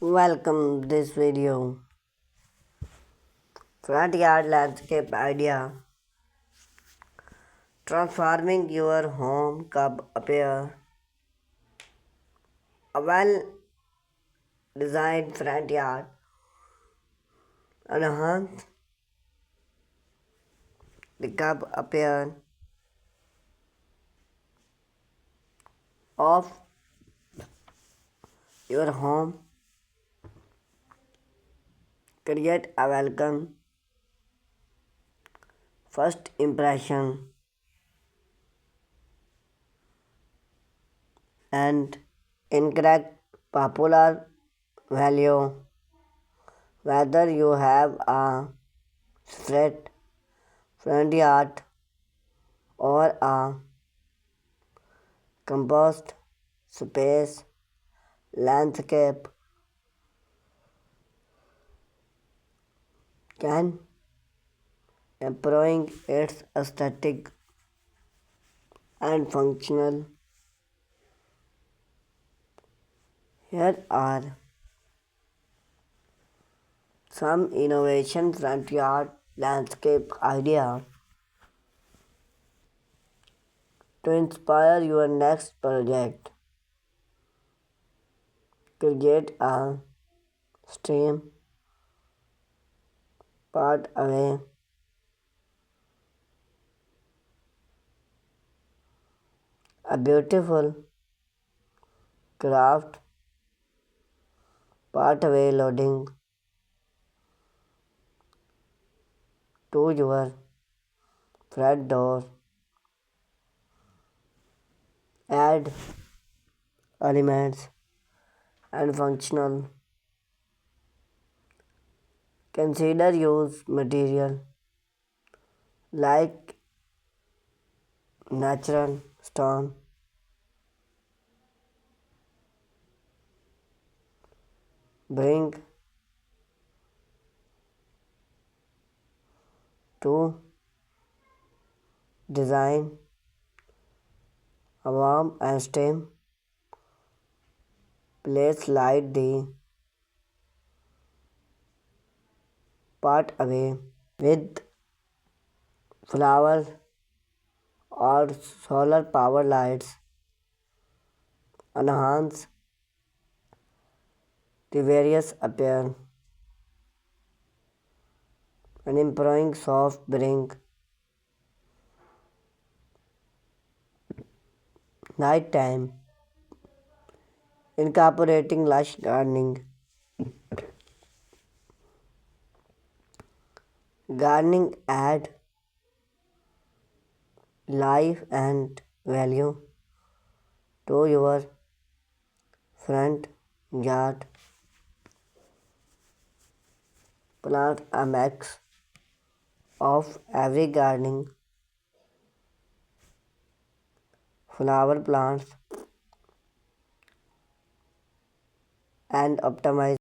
Welcome this video. Front yard landscape idea. Transforming your home could appear. A well designed front yard enhance the cub appear of your home. Create a welcome first impression and incorrect popular value. Whether you have a straight front yard or a compost space landscape can improving its aesthetic and functional. Here are some innovation front yard landscape idea to inspire your next project. Create a stream part away. A beautiful craft pathway loading to your front door. Add elements and functional. Consider use material like natural stone, bring to design a warm and stem. Place light the part away with flowers or solar power lights. Enhance the various appear and improving soft bring nighttime incorporating lush gardening add life and value to your front yard. Plant a mix of every gardening flower plants and optimize